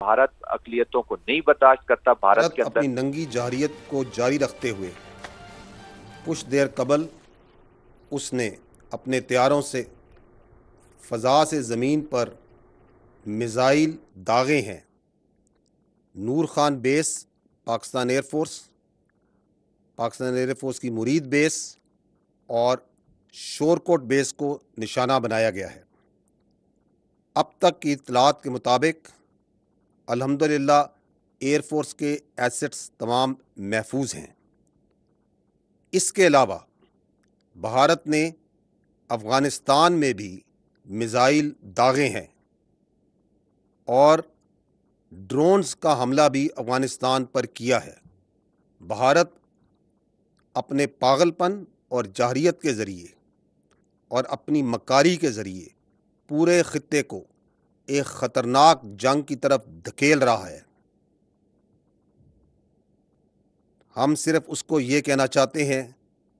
भारत अकलियतों को नहीं बर्दाश्त करता। भारत के अंदर अपनी नंगी जारियत को जारी रखते हुए कुछ देर कबल उसने अपने तैयारों से फ़ज़ा से ज़मीन पर मिज़ाइल दागे हैं। नूर खान बेस पाकिस्तान एयरफोर्स की मुरीद बेस और शोरकोट बेस को निशाना बनाया गया है। अब तक की इत्तलात के मुताबिक अल्हम्दुलिल्लाह एयरफोर्स के एसेट्स तमाम महफूज हैं। इसके अलावा भारत ने अफ़गानिस्तान में भी मिज़ाइल दागे हैं और ड्रोन्स का हमला भी अफ़गानिस्तान पर किया है। भारत अपने पागलपन और जाहिरियत के ज़रिए और अपनी मकारी के ज़रिए पूरे ख़ित्ते को एक ख़तरनाक जंग की तरफ धकेल रहा है। हम सिर्फ उसको ये कहना चाहते हैं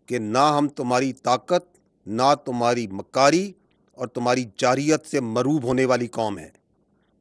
कि ना हम तुम्हारी ताकत, ना तुम्हारी मकारी और तुम्हारी जारियत से मरूब होने वाली कौम है।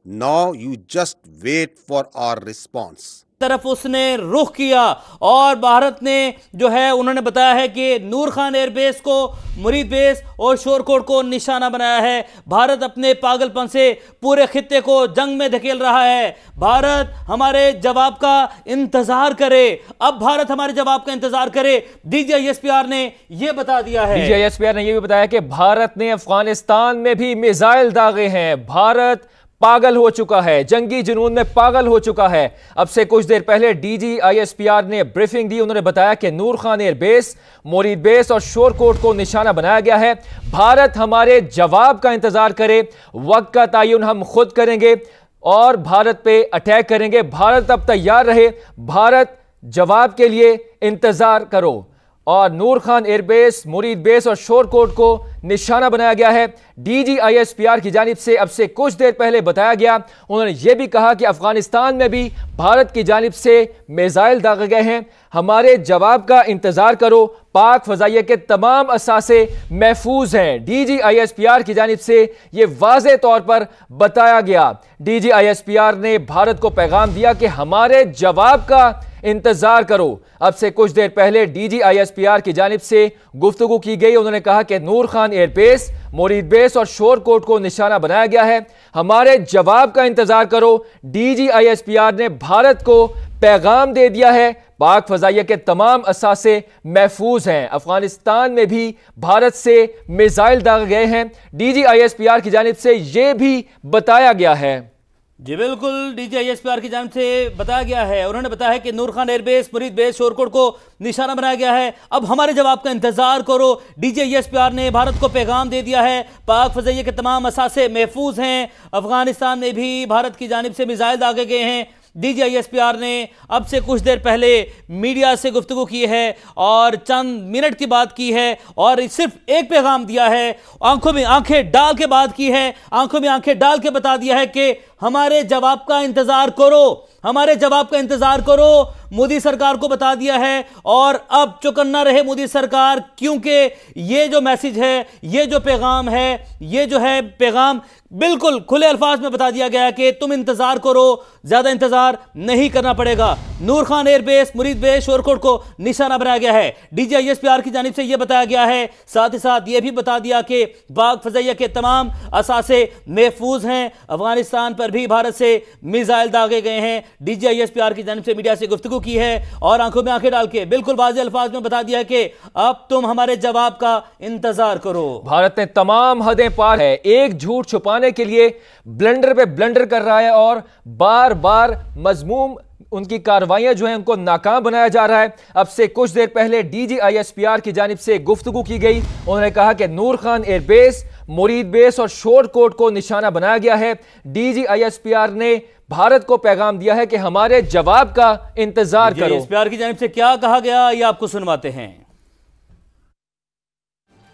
Now you just wait for our response तरफ उसने रुख किया और भारत ने जो है उन्होंने बताया है कि नूर खान एयरबेस को, मुरीद बेस और शोरकोट को निशाना बनाया है। भारत अपने पागलपन से पूरे खित्ते को जंग में धकेल रहा है। भारत हमारे जवाब का इंतजार करे। अब भारत हमारे जवाब का इंतजार करे। डीजीआईएसपीआर ने यह बता दिया है। डीजीआईएसपीआर ने यह भी बताया कि भारत ने अफगानिस्तान में भी मिसाइल दागे हैं। भारत पागल हो चुका है, जंगी जुनून में पागल हो चुका है। अब से कुछ देर पहले डीजीआईएसपीआर ने ब्रीफिंग दी। उन्होंने बताया कि नूर खान एयर बेस, मुरीद बेस और शोरकोट को निशाना बनाया गया है। भारत हमारे जवाब का इंतजार करे। वक्त का तयन हम खुद करेंगे और भारत पे अटैक करेंगे। भारत अब तैयार रहे। भारत जवाब के लिए इंतजार करो। और नूर खान एयरबेस, मुरीद बेस और शोरकोट को निशाना बनाया गया है। डीजीआईएसपीआर की जानिब से अब से कुछ देर पहले बताया गया। उन्होंने यह भी कहा कि अफगानिस्तान में भी भारत की जानिब से मिसाइल दागे गए हैं। हमारे जवाब का इंतजार करो। पाक फजाइया के तमाम असासे महफूज हैं। डीजीआईएसपीआर की जानिब से यह वाज़ेह तौर पर बताया गया। डीजीआईएसपीआर ने भारत को पैगाम दिया कि हमारे जवाब का इंतजार करो। अब से कुछ देर पहले डीजीआईएसपीआर की जानिब से गुफ्तगू की गई। उन्होंने कहा कि नूर खान एयरबेस, मुरीद बेस और शोरकोट को निशाना बनाया गया है। हमारे जवाब का इंतजार करो। डीजीआईएसपीआर ने भारत को पैगाम दे दिया है। पाक फजाइया के तमाम असासे महफूज हैं। अफगानिस्तान में भी भारत से मिसाइल दागे गए हैं। डीजीआईएसपीआर की जानिब से यह भी बताया गया है। जी बिल्कुल, डीजीआईएसपीआर की जानिब से बताया गया है। उन्होंने बताया है कि नूर खान एयरबेस, मुरीद बेस, शोरकोट को निशाना बनाया गया है। अब हमारे जवाब का इंतजार करो। डीजीआईएसपीआर ने भारत को पैगाम दे दिया है। पाक फजाइया के तमाम असासे महफूज हैं। अफगानिस्तान में भी भारत की जानिब से मिसाइल दागे गए हैं। डीजीआईएसपीआर ने अब से कुछ देर पहले मीडिया से गुफ्तगू की है और चंद मिनट की बात की है और सिर्फ एक पैगाम दिया है। आंखों में आंखें डाल के बात की है। आंखों में आंखें डाल के बता दिया है कि हमारे जवाब का इंतजार करो, हमारे जवाब का इंतजार करो। मोदी सरकार को बता दिया है और अब चौकन्ना रहे मोदी सरकार, क्योंकि ये जो मैसेज है, ये जो पैगाम है, ये जो है पैगाम बिल्कुल खुले अल्फाज में बता दिया गया है कि तुम इंतजार करो, ज्यादा इंतजार नहीं करना पड़ेगा। नूर खान एयरबेस, मुरीद बेस, शोरकोट को निशाना बनाया गया है। डीजीआईएसपीआर की जानिब से यह बताया गया है। साथ ही साथ यह भी बता दिया कि पाक फजाइया के तमाम असासे महफूज हैं। अफगानिस्तान पर भी भारत से मिसाइल दागे गए हैं। डीजीआईएसपीआर की जानिब से मीडिया से गुफ्तगू की है और आंखों में आंखें डाल के बिल्कुल वाज़ेह अल्फाज में बता दिया है कि अब तुम हमारे जवाब का इंतजार करो। भारत ने तमाम हदें पार है। एक झूठ छुपाने के लिए ब्लंडर पे ब्लंडर कर रहा है और बार बार मजमूम उनकी कार्रवाइयां जो हैं उनको नाकाम बनाया जा रहा है। अब से कुछ देर पहले डीजीआईएसपीआर की जानिब से गुफ्तगू की गई। उन्होंने कहा कि नूर खान एयरबेस, मुरीद बेस और शोरकोट को निशाना बनाया गया है। डीजीआईएसपीआर ने भारत को पैगाम दिया है कि हमारे जवाब का इंतजार करो। डीजीआईएसपीआर की जानिब से क्या कहा गया ये आपको सुनवाते हैं।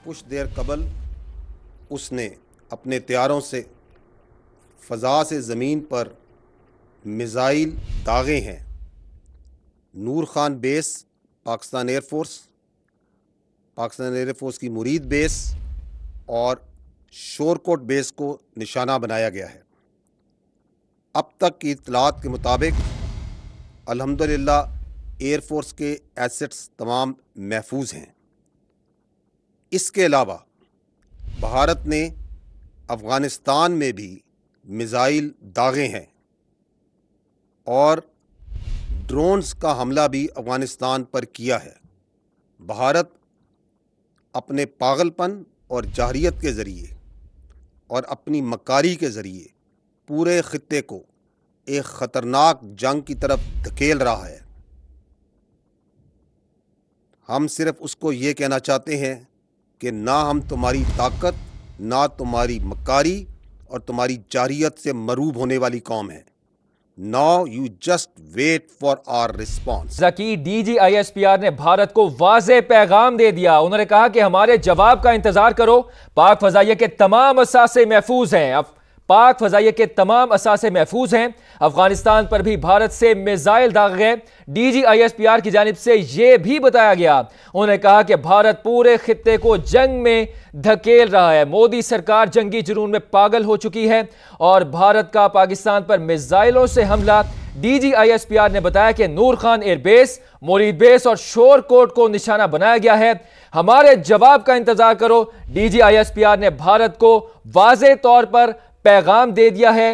कुछ देर कबल उसने अपने तैयारों से फ़ज़ा से ज़मीन पर मिज़ाइल दागे हैं। नूर खान बेस पाकिस्तान एयरफोर्स की मुरीद बेस और शोरकोट बेस को निशाना बनाया गया है। अब तक की इत्तलात के मुताबिक अल्हम्दुलिल्लाह एयरफोर्स के एसेट्स तमाम महफूज हैं। इसके अलावा भारत ने अफ़गानिस्तान में भी मिसाइल दागे हैं और ड्रोन्स का हमला भी अफ़गानिस्तान पर किया है। भारत अपने पागलपन और जाहरियत के ज़रिए और अपनी मकारी के ज़रिए पूरे ख़ित्ते को एक ख़तरनाक जंग की तरफ धकेल रहा है। हम सिर्फ उसको ये कहना चाहते हैं कि ना हम तुम्हारी ताकत, ना तुम्हारी मकारी और तुम्हारी जाहरियत से मरूब होने वाली कौम है। Now you just wait for our response। Zaki DGISPR ने भारत को वाज़े पैगाम दे दिया। उन्होंने कहा कि हमारे जवाब का इंतजार करो, पाक फजाइया के तमाम असासे महफूज हैं। अब पाक फजाइया के तमाम असासे महफूज हैं। अफगानिस्तान पर भी भारत से मिसाइल दागे गए। DGISPR की जानिब से यह भी बताया गया, उन्होंने कहा कि भारत पूरे खित्ते को जंग में धकेल रहा है। मोदी सरकार जंगी जुनून में पागल हो चुकी है और भारत का पाकिस्तान पर मिसाइलों से हमला। DGISPR ने बताया कि नूर खान एयरबेस, मुरीद बेस और शोरकोट को निशाना बनाया गया है। हमारे जवाब का इंतजार करो। DGISPR ने भारत को वाज़े तौर पर पैगाम दे दिया है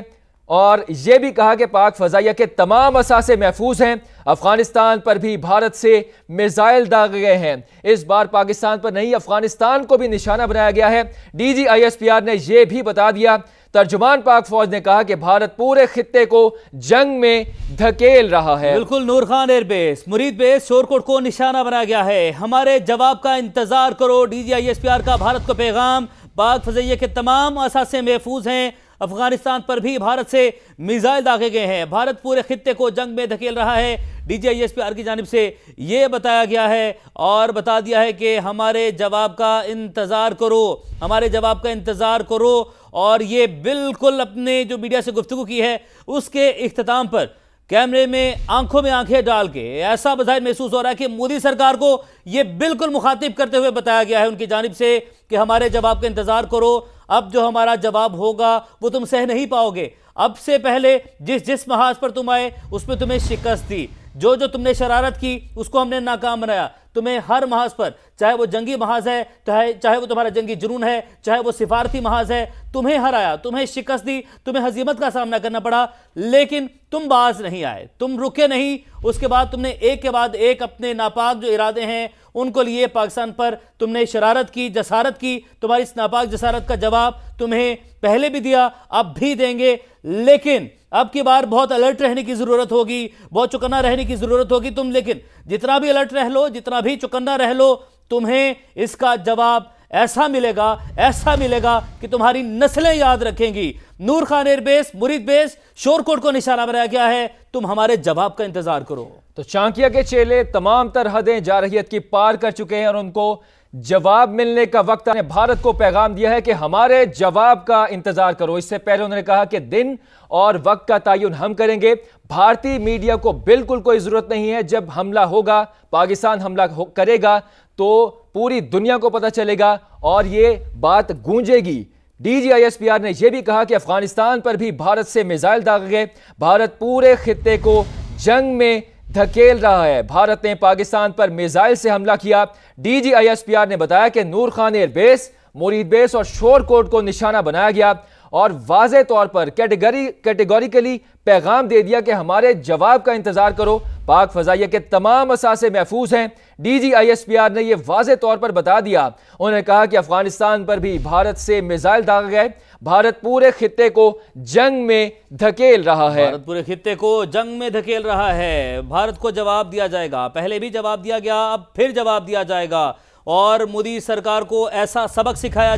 और यह भी कहा कि पाक फजाइया के तमाम असासे महफूज हैं। अफगानिस्तान पर भी भारत से मिसाइल दागे गए हैं। इस बार पाकिस्तान पर नहीं, अफगानिस्तान को भी निशाना बनाया गया है। DGISPR ने यह भी बता दिया। तर्जुमान पाक फौज ने कहा कि भारत पूरे खित्ते को जंग में धकेल रहा है। बिल्कुल, नूर खान एयरबेस, मुरीद बेस, शोरकोट को निशाना बनाया गया है। हमारे जवाब का इंतजार करो। DGISPR का भारत को पैगाम। पाक फजाइया के तमाम असासे महफूज हैं। अफगानिस्तान पर भी भारत से मिसाइल दागे गए हैं। भारत पूरे खित्ते को जंग में धकेल रहा है। DGISPR की जानिब से ये बताया गया है और बता दिया है कि हमारे जवाब का इंतज़ार करो, हमारे जवाब का इंतज़ार करो। और ये बिल्कुल अपने जो मीडिया से गुफ्तगू की है उसके इख्तिताम पर कैमरे में आंखों में आंखें डाल के ऐसा बज़ाहिर महसूस हो रहा है कि मोदी सरकार को यह बिल्कुल मुखातिब करते हुए बताया गया है उनकी जानिब से कि हमारे जवाब का इंतज़ार करो। अब जो हमारा जवाब होगा वो तुम सह नहीं पाओगे। अब से पहले जिस महाज पर तुम आए उसमें तुम्हें शिकस्त दी। जो तुमने शरारत की उसको हमने नाकाम बनाया। तुम्हें हर महाज पर, चाहे वो जंगी महाज है, चाहे वो तुम्हारा जंगी जुनून है, चाहे वो सिफारती महाज है, तुम्हें हराया, तुम्हें शिकस्त दी, तुम्हें हजीमत का सामना करना पड़ा। लेकिन तुम बाज नहीं आए, तुम रुके नहीं। उसके बाद तुमने एक के बाद एक अपने नापाक जो इरादे हैं उनको लिए पाकिस्तान पर तुमने शरारत की, जसारत की। तुम्हारी इस नापाक जसारत का जवाब तुम्हें पहले भी दिया, अब भी देंगे। लेकिन अब की बार बहुत अलर्ट रहने की जरूरत होगी, बहुत चौकन्ना रहने की जरूरत होगी तुम। लेकिन जितना भी अलर्ट रह लो, जितना भी चौकन्ना रह लो, तुम्हें इसका जवाब ऐसा मिलेगा कि तुम्हारी नस्लें याद रखेंगी। नूर खान एयरबेस, मुरीद बेस, शोरकोट को निशाना बनाया गया है। तुम हमारे जवाब का इंतजार करो। तो चांकिया के चेले तमाम तर हदें जारहियत की पार कर चुके हैं और उनको जवाब मिलने का वक्त ने भारत को पैगाम दिया है कि हमारे जवाब का इंतजार करो। इससे पहले उन्होंने कहा कि दिन और वक्त का तयन हम करेंगे। भारतीय मीडिया को बिल्कुल कोई जरूरत नहीं है। जब हमला होगा, पाकिस्तान हमला करेगा तो पूरी दुनिया को पता चलेगा और ये बात गूंजेगी। DGISPR ने यह भी कहा कि अफगानिस्तान पर भी भारत से मिसाइल दागे गए। भारत पूरे खित्ते को जंग में धकेल रहा है। भारत ने पाकिस्तान पर मिसाइल से हमला किया। DGISPR ने बताया कि नूर खान एयरबेस, मुरीद बेस और शोरकोट को निशाना बनाया गया और वाज़े तौर पर कैटेगोरिकली पैगाम दे दिया कि हमारे जवाब का इंतजार करो। पाक फजाइया के तमाम असासे महफूज हैं। DGISPR ने यह वाज़े तौर पर बता दिया। उन्होंने कहा कि अफगानिस्तान पर भी भारत से मिसाइल दागे गए। भारत पूरे खित्ते को जंग में धकेल रहा है। भारत पूरे खित्ते को जंग में धकेल रहा है। भारत को जवाब दिया जाएगा। पहले भी जवाब दिया गया, अब फिर जवाब दिया जाएगा और मोदी सरकार को ऐसा सबक सिखाया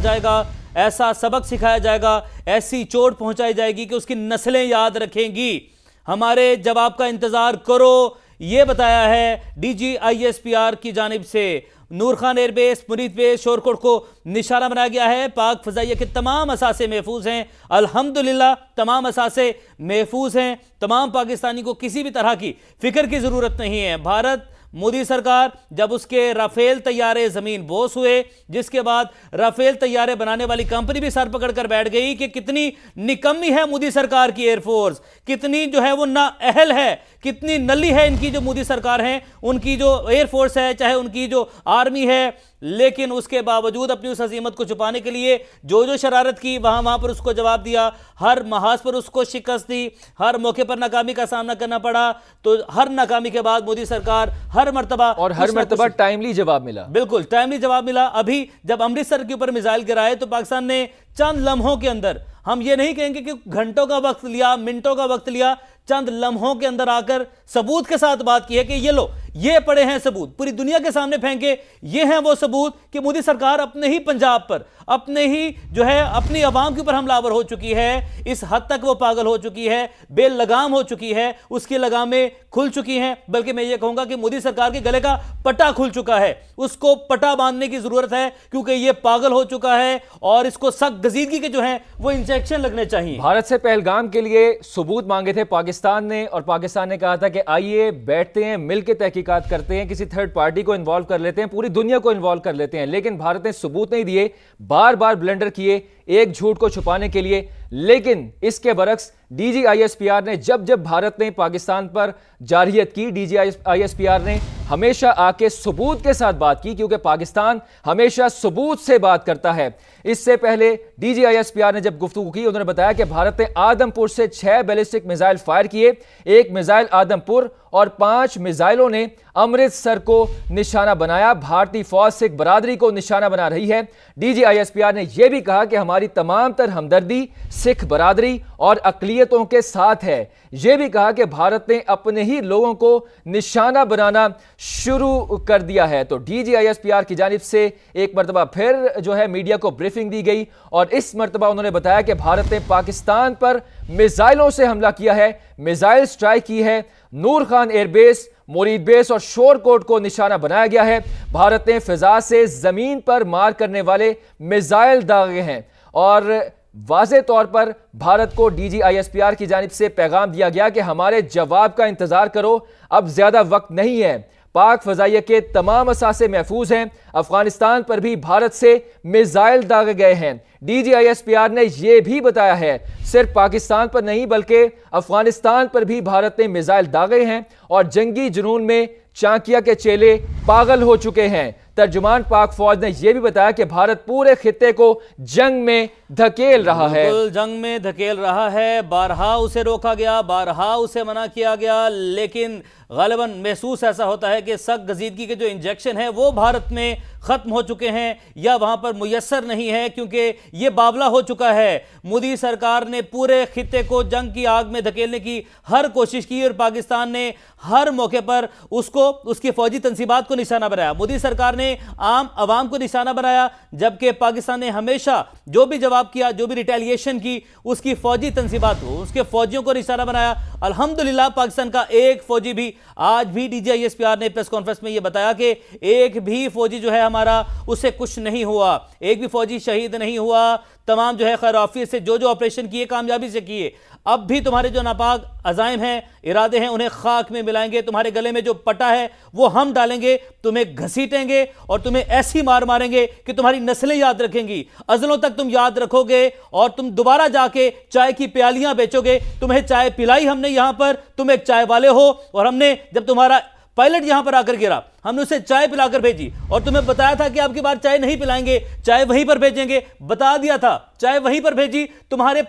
जाएगा, ऐसी चोट पहुंचाई जाएगी कि उसकी नस्लें याद रखेंगी। हमारे जवाब का इंतजार करो, यह बताया है DGISPR की जानिब से। नूर खान एयरबेस, मुरीद बेस, शोरकोट को निशाना बनाया गया है। पाक फजाइया के तमाम असासे महफूज हैं। अल्हम्दुलिल्लाह तमाम असासे महफूज हैं। तमाम पाकिस्तानी को किसी भी तरह की फिक्र की ज़रूरत नहीं है। भारत मोदी सरकार जब उसके राफेल तैयारे जमीन बोस हुए, जिसके बाद राफेल तैयारे बनाने वाली कंपनी भी सर पकड़ कर बैठ गई कि कितनी निकम्मी है मोदी सरकार की एयरफोर्स, कितनी जो है वो ना अहल है, कितनी नली है इनकी जो मोदी सरकार है, उनकी जो एयरफोर्स है, चाहे उनकी जो आर्मी है। लेकिन उसके बावजूद अपनी उस अजीमत को छुपाने के लिए जो जो शरारत की वहां पर उसको जवाब दिया, हर महाज पर उसको शिकस्त दी, हर मौके पर नाकामी का सामना करना पड़ा। तो हर नाकामी के बाद मोदी सरकार हर मर्तबा टाइमली जवाब मिला, बिल्कुल टाइमली जवाब मिला। अभी जब अमृतसर के ऊपर मिसाइल गिराए तो पाकिस्तान ने चंद लम्हों के अंदर, हम ये नहीं कहेंगे कि घंटों का वक्त लिया, मिनटों का वक्त लिया, चंद लम्हों के अंदर आकर सबूत के साथ बात की है कि ये लो, ये पड़े हैं सबूत, पूरी दुनिया के सामने फेंके, ये हैं वो सबूत कि मोदी सरकार अपने ही पंजाब पर, अपने ही जो है अपनी आवाम के ऊपर हमलावर हो चुकी है। इस हद तक वो पागल हो चुकी है, बेलगाम हो चुकी है, उसकी लगामें खुल चुकी हैं। बल्कि मैं ये कहूंगा कि मोदी सरकार के गले का पटा खुल चुका है, उसको पटा बांधने की जरूरत है, क्योंकि ये पागल हो चुका है और इसको सख्त गजीदगी के जो है वो इंजेक्शन लगने चाहिए। भारत से पहलगाम के लिए सबूत मांगे थे पाकिस्तान ने, और पाकिस्तान ने कहा था कि आइए बैठते हैं, मिलकर तहकीकात करते हैं, किसी थर्ड पार्टी को इन्वॉल्व कर लेते हैं, पूरी दुनिया को इन्वॉल्व कर लेते हैं। लेकिन भारत ने सबूत नहीं दिए, बार बार ब्लंडर किए एक झूठ को छुपाने के लिए। लेकिन इसके बरक्स DGISPR ने जब जब भारत ने पाकिस्तान पर जारहियत की, DGISPR ने हमेशा आके सबूत के साथ बात की, क्योंकि पाकिस्तान हमेशा सबूत से बात करता है। इससे पहले DGISPR ने जब गुफ्तगू की, उन्होंने बताया कि भारत ने आदमपुर से 6 बैलिस्टिक मिसाइल फायर किए, एक मिसाइल आदमपुर और 5 मिसाइलों ने अमृतसर को निशाना बनाया। भारतीय फौज सिख बरादरी को निशाना बना रही है। DGISPR ने यह भी कहा कि हमारी तमाम तर हमदर्दी सिख बरादरी और अकलियतों के साथ है। यह भी कहा कि भारत ने अपने ही लोगों को निशाना बनाना शुरू कर दिया है। तो DGISPR की जानिब से एक मरतबा फिर जो है मीडिया को ब्रीफिंग दी गई, और इस मरतबा उन्होंने बताया कि भारत ने पाकिस्तान पर मिसाइलों से हमला किया है, मिसाइल स्ट्राइक की है। नूर खान एयरबेस, मुरीद बेस और शोरकोट को निशाना बनाया गया है। भारत ने फिजा से जमीन पर मार करने वाले मिसाइल दागे हैं, और वाज़े तौर पर भारत को DGISPR की जानिब से पैगाम दिया गया कि हमारे जवाब का इंतजार करो, अब ज्यादा वक्त नहीं है। पाक फजाइया के तमाम असासे महफूज हैं। अफगानिस्तान पर भी भारत से मिसाइल दागे गए हैं। DGISPR ने यह भी बताया है सिर्फ पाकिस्तान पर नहीं बल्कि अफगानिस्तान पर भी भारत ने मिसाइल दागे हैं, और जंगी जुनून में चांकिया के चेले पागल हो चुके हैं। तर्जुमान पाक फौज ने यह भी बताया कि भारत पूरे खित्ते को जंग में धकेल रहा है, जंग में धकेल रहा है। बारहा उसे रोका गया, बारहा उसे मना किया गया, लेकिन गालिबन महसूस ऐसा होता है कि सख्त गजीदगी के जो इंजेक्शन है वो भारत में खत्म हो चुके हैं या वहां पर मुयस्सर नहीं है, क्योंकि ये बावला हो चुका है। मोदी सरकार ने पूरे खित्ते को जंग की आग में धकेलने की हर कोशिश की, और पाकिस्तान ने हर मौके पर उसको, उसकी फौजी तंसीबात को निशाना बनाया। मोदी सरकार ने आम आवाम को निशाना बनाया, जबकि पाकिस्तान ने हमेशा जो भी जवाब किया, जो भी रिटेलिएशन की, उसकी फौजी तंसीबात को, उसके फौजियों को निशाना बनाया। अल्हम्दुलिल्लाह पाकिस्तान का एक फौजी भी, आज भी DGISPR ने प्रेस कॉन्फ्रेंस में यह बताया कि एक भी फौजी जो है हमारा, उससे कुछ नहीं हुआ, एक भी फौजी शहीद नहीं हुआ। तमाम जो है खैराफियत से जो जो ऑपरेशन किए कामयाबी से किए। अब भी तुम्हारे जो नापाक अज़ाइम हैं, इरादे हैं, उन्हें खाक में मिलाएंगे। तुम्हारे गले में जो पटा है वो हम डालेंगे, तुम्हें घसीटेंगे और तुम्हें ऐसी मार मारेंगे कि तुम्हारी नस्लें याद रखेंगी, अजलों तक तुम याद रखोगे, और तुम दोबारा जाके चाय की प्यालियां बेचोगे। तुम्हें चाय पिलाई हमने यहां पर, तुम एक चाय वाले हो, और हमने जब तुम्हारा पायलट यहां पर आकर गिरा, हमने उसे चाय पिलाकर भेजी, और तुम्हें बताया था कि आपकी बार चाय नहीं पिलाएंगे, चाय वहीं पर भेजेंगे, बता दिया था, चाय वहीं पर भेजी। तुम्हारे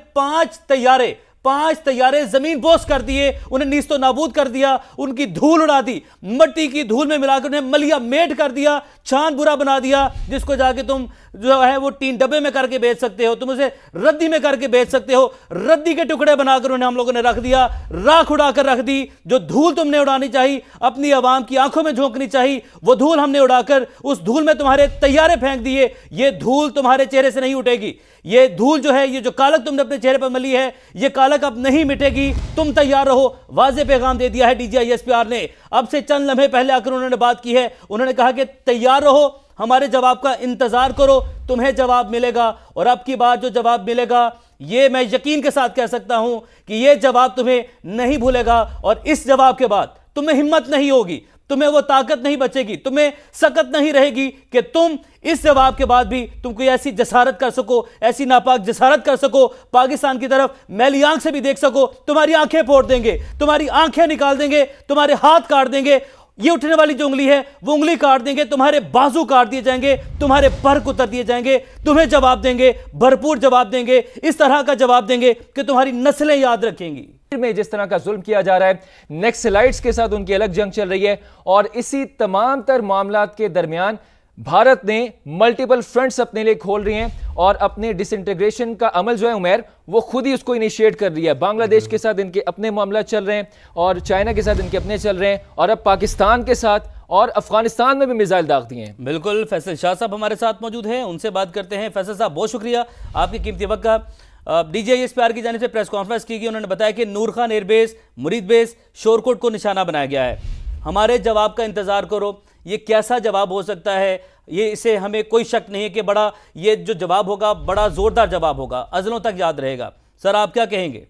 5 तैयारे जमीन बोस कर दिए, उन्हें नीस्तो नाबूद कर दिया, उनकी धूल उड़ा दी, मट्टी की धूल में मिलाकर उन्हें मलिया मेट कर दिया, छान बुरा बना दिया, जिसको जाके तुम जो है वो 3 डब्बे में करके बेच सकते हो, तुम उसे रद्दी में करके बेच सकते हो। रद्दी के टुकड़े बनाकर उन्हें हम लोगों ने रख दिया, राख उड़ाकर रख दी। जो धूल तुमने उड़ानी चाहिए, अपनी आवाम की आंखों में झोंकनी चाहिए, वो धूल हमने उड़ाकर उस धूल में तुम्हारे तैयारे फेंक दिए। ये धूल तुम्हारे चेहरे से नहीं उठेगी, ये धूल जो है, ये जो कालक तुमने अपने चेहरे पर मली है, ये कालक अब नहीं मिटेगी। तुम तैयार रहो, वाज़े पैगाम दे दिया है DGISPR ने। अब से चंद लम्हे पहले आकर उन्होंने बात की है, उन्होंने कहा कि तैयार रहो, हमारे जवाब का इंतजार करो, तुम्हें जवाब मिलेगा। और अब की बात जो जवाब मिलेगा, ये मैं यकीन के साथ कह सकता हूं कि ये जवाब तुम्हें नहीं भूलेगा, और इस जवाब के बाद तुम्हें हिम्मत नहीं होगी, तुम्हें वो ताकत नहीं बचेगी, तुम्हें सकत नहीं रहेगी कि तुम इस जवाब के बाद भी तुम कोई ऐसी जसारत कर सको, ऐसी नापाक जसारत कर सको, पाकिस्तान की तरफ मैली आंख से भी देख सको। तुम्हारी आंखें फोड़ देंगे, तुम्हारी आंखें निकाल देंगे, तुम्हारे हाथ काट देंगे, ये उठने वाली जो उंगली है वो उंगली काट देंगे, तुम्हारे बाजू काट दिए जाएंगे, तुम्हारे पर उतर दिए जाएंगे, तुम्हें जवाब देंगे, भरपूर जवाब देंगे, इस तरह का जवाब देंगे कि तुम्हारी नस्लें याद रखेंगी। में जिस तरह का जुल्म किया जा रहा है, नक्सलाइट्स के साथ उनकी अलग जंग चल रही है, और इसी तमाम तर मामलात के दरमियान भारत ने मल्टीपल फ्रंट्स अपने लिए खोल रही हैं और अपने डिसइंटीग्रेशन का अमल जो है उमर वो खुद ही उसको इनिशिएट कर रही है। बांग्लादेश के साथ इनके अपने मामला चल रहे हैं और चाइना के साथ इनके अपने चल रहे हैं, और अब पाकिस्तान के साथ और अफगानिस्तान में भी मिसाइल दाग दिए हैं। बिल्कुल, फैसल शाह साहब हमारे साथ मौजूद हैं, उनसे बात करते हैं। फैसल साहब, बहुत शुक्रिया आपकी कीमती वक्त का। DGISPR की जानिब से प्रेस कॉन्फ्रेंस की गई, उन्होंने बताया कि नूर खान एयरबेस, मुरीद बेस, शोरकोट को निशाना बनाया गया है। हमारे जवाब का इंतजार करो। ये कैसा जवाब हो सकता है, ये इसे हमें कोई शक नहीं है कि बड़ा ये जो जवाब होगा बड़ा जोरदार जवाब होगा, अजलों तक याद रहेगा। सर, आप क्या कहेंगे?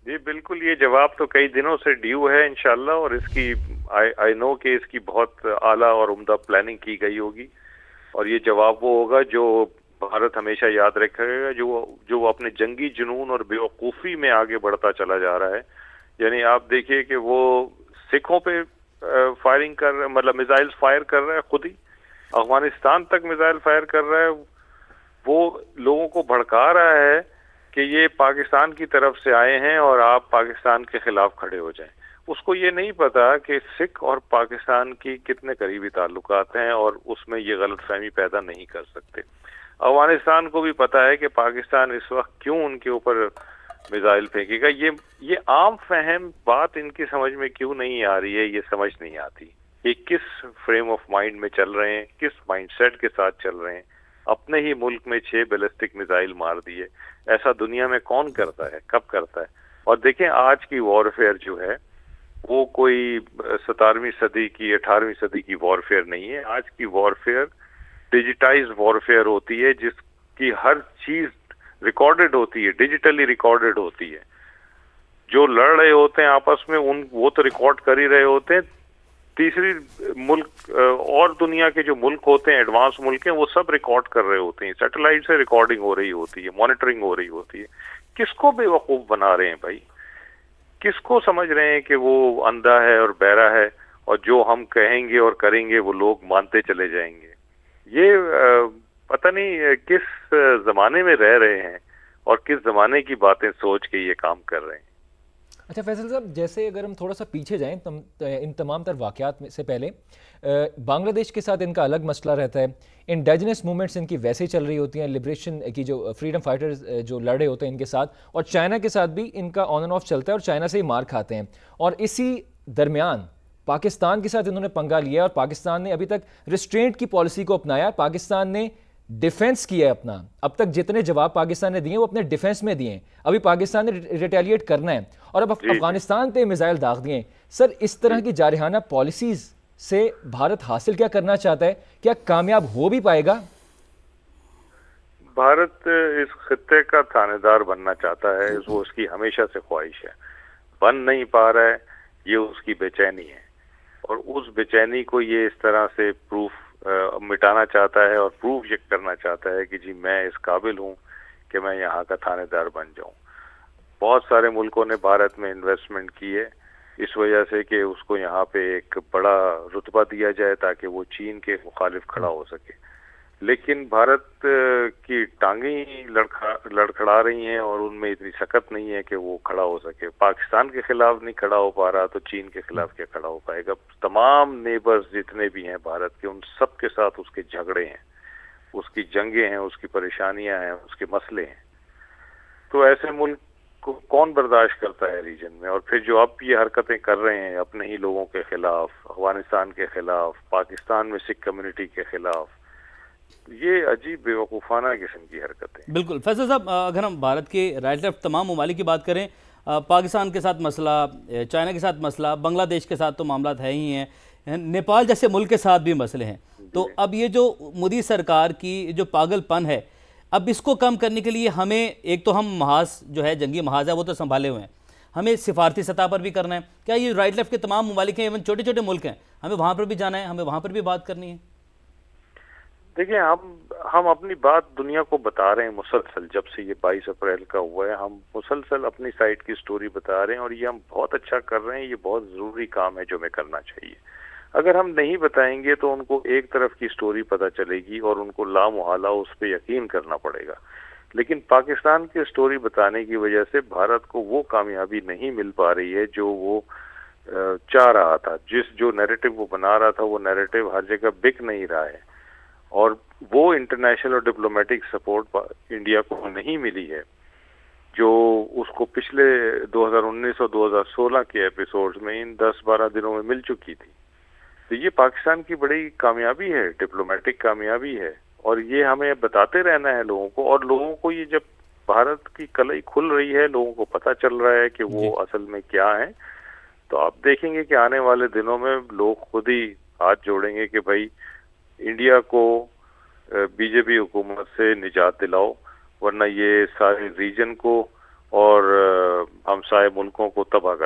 जी बिल्कुल, ये जवाब तो कई दिनों से ड्यू है इंशाल्लाह, और इसकी आई नो कि इसकी बहुत आला और उम्दा प्लानिंग की गई होगी, और ये जवाब वो होगा जो भारत हमेशा याद रखेगा, जो अपने जंगी जुनून और बेवकूफ़ी में आगे बढ़ता चला जा रहा है। यानी आप देखिए कि वो सिखों पे फायरिंग कर रहा है, मतलब मिसाइल फायर कर रहा है, खुद ही अफगानिस्तान तक मिसाइल फायर कर रहा है। वो लोगों को भड़का रहा है कि ये पाकिस्तान की तरफ से आए हैं और आप पाकिस्तान के खिलाफ खड़े हो जाएं। उसको ये नहीं पता कि सिख और पाकिस्तान की कितने करीबी ताल्लुकात हैं, और उसमें ये गलतफहमी पैदा नहीं कर सकते। अफगानिस्तान को भी पता है कि पाकिस्तान इस वक्त क्यों उनके ऊपर मिसाइल फेंकेगा। ये आम फहम बात इनकी समझ में क्यों नहीं आ रही है, ये समझ नहीं आती कि किस फ्रेम ऑफ माइंड में चल रहे हैं, किस माइंडसेट के साथ चल रहे हैं। अपने ही मुल्क में 6 बैलिस्टिक मिसाइल मार दिए, ऐसा दुनिया में कौन करता है, कब करता है? और देखें, आज की वॉरफेयर जो है वो कोई 17वीं सदी की 18वीं सदी की वॉरफेयर नहीं है। आज की वॉरफेयर डिजिटाइज वॉरफेयर होती है, जिसकी हर चीज रिकॉर्डेड होती है, डिजिटली रिकॉर्डेड होती है। जो लड़ रहे होते हैं आपस में वो तो रिकॉर्ड कर ही रहे होते हैं। तीसरी मुल्क और दुनिया के जो मुल्क होते हैं, एडवांस मुल्क हैं, वो सब रिकॉर्ड कर रहे होते हैं। सैटेलाइट से रिकॉर्डिंग हो रही होती है, मॉनिटरिंग हो रही होती है। किसको बेवकूफ बना रहे हैं भाई? किसको समझ रहे हैं कि वो अंधा है और बहरा है, और जो हम कहेंगे और करेंगे वो लोग मानते चले जाएंगे? ये पता नहीं किस जमाने में रह रहे हैं और किस जमाने की बातें सोच के ये काम कर रहे हैं। अच्छा फैसल साहब, जैसे अगर हम थोड़ा सा पीछे जाएं इन तमाम तर वाक़यात से पहले, बांग्लादेश के साथ इनका अलग मसला रहता है। इंडिजिनस मूवमेंट्स इनकी वैसे ही चल रही होती हैं, लिबरेशन की जो फ्रीडम फाइटर्स जो लड़े होते हैं इनके साथ, और चाइना के साथ भी इनका ऑन एंड ऑफ चलता है, और चाइना से ही मार खाते हैं। और इसी दरमियान पाकिस्तान के साथ इन्होंने पंगा लिया, और पाकिस्तान ने अभी तक रिस्ट्रेंट की पॉलिसी को अपनाया। पाकिस्तान ने डिफेंस किया है अपना। अब तक जितने जवाब पाकिस्तान ने दिए वो अपने डिफेंस में दिए, अभी पाकिस्तान ने रिटेलिएट करना है, और अब अफगानिस्तान पे मिसाइल दाग दिए। सर, इस तरह की जारहाना पॉलिसीज से भारत हासिल क्या करना चाहता है? क्या कामयाब हो भी पाएगा? भारत इस खित्ते का थानेदार बनना चाहता है, वो उसकी हमेशा से ख्वाहिश है, बन नहीं पा रहा है, ये उसकी बेचैनी है, और उस बेचैनी को ये इस तरह से प्रूफ मिटाना चाहता है और प्रूफ ये करना चाहता है कि जी मैं इस काबिल हूँ कि मैं यहाँ का थानेदार बन जाऊँ। बहुत सारे मुल्कों ने भारत में इन्वेस्टमेंट की है इस वजह से कि उसको यहाँ पे एक बड़ा रुतबा दिया जाए ताकि वो चीन के मुखालिफ खड़ा हो सके। लेकिन भारत की टांगें लड़खड़ा रही हैं और उनमें इतनी सकत नहीं है कि वो खड़ा हो सके। पाकिस्तान के खिलाफ नहीं खड़ा हो पा रहा तो चीन के खिलाफ क्या खड़ा हो पाएगा? तमाम नेबर्स जितने भी हैं भारत के, उन सब के साथ उसके झगड़े हैं, उसकी जंगें हैं, उसकी परेशानियां हैं, उसके मसले हैं। तो ऐसे मुल्क को कौन बर्दाश्त करता है रीजन में? और फिर जो अब ये हरकतें कर रहे हैं अपने ही लोगों के खिलाफ, अफगानिस्तान के खिलाफ, पाकिस्तान में सिख कम्युनिटी के खिलाफ, ये अजीब बेवकूफ़ाना किस्म की हरकत है। बिल्कुल फैसल साहब, अगर हम भारत के राइट लेफ्ट तमाम ममालिक की बात करें, पाकिस्तान के साथ मसला, चाइना के साथ मसला, बांग्लादेश के साथ तो मामला है ही हैं, नेपाल जैसे मुल्क के साथ भी मसले हैं। तो अब ये जो मोदी सरकार की जो पागलपन है, अब इसको कम करने के लिए हमें एक तो हम महाज जो है, जंगी महाज है, वो तो संभाले हुए हैं, हमें सिफारती सतह पर भी करना है? क्या ये राइट लेफ्ट के तमाम ममालिक हैं, इवन छोटे छोटे मुल्क हैं, हमें वहाँ पर भी जाना है, हमें वहाँ पर भी बात करनी है? देखिए, हम अपनी बात दुनिया को बता रहे हैं मुसलसल। जब से ये 22 अप्रैल का हुआ है, हम मुसलसल अपनी साइड की स्टोरी बता रहे हैं और ये हम बहुत अच्छा कर रहे हैं। ये बहुत ज़रूरी काम है जो हमें करना चाहिए। अगर हम नहीं बताएंगे तो उनको एक तरफ की स्टोरी पता चलेगी और उनको लामुहाला उस पर यकीन करना पड़ेगा। लेकिन पाकिस्तान की स्टोरी बताने की वजह से भारत को वो कामयाबी नहीं मिल पा रही है जो वो चाह रहा था। जो नैरेटिव वो बना रहा था, वो नैरेटिव हर जगह बिक नहीं रहा है और वो इंटरनेशनल और डिप्लोमेटिक सपोर्ट इंडिया को नहीं मिली है जो उसको पिछले 2019 और 2016 के एपिसोड्स में इन 10-12 दिनों में मिल चुकी थी। तो ये पाकिस्तान की बड़ी कामयाबी है, डिप्लोमेटिक कामयाबी है और ये हमें बताते रहना है लोगों को। और लोगों को ये जब भारत की कलई खुल रही है, लोगों को पता चल रहा है कि वो असल में क्या है, तो आप देखेंगे कि आने वाले दिनों में लोग खुद ही हाथ जोड़ेंगे कि भाई इंडिया को बीजेपी हुकूमत से निजात दिलाओ, वरना ये सारे रीजन को और हमसाए मुल्कों को तबाह कर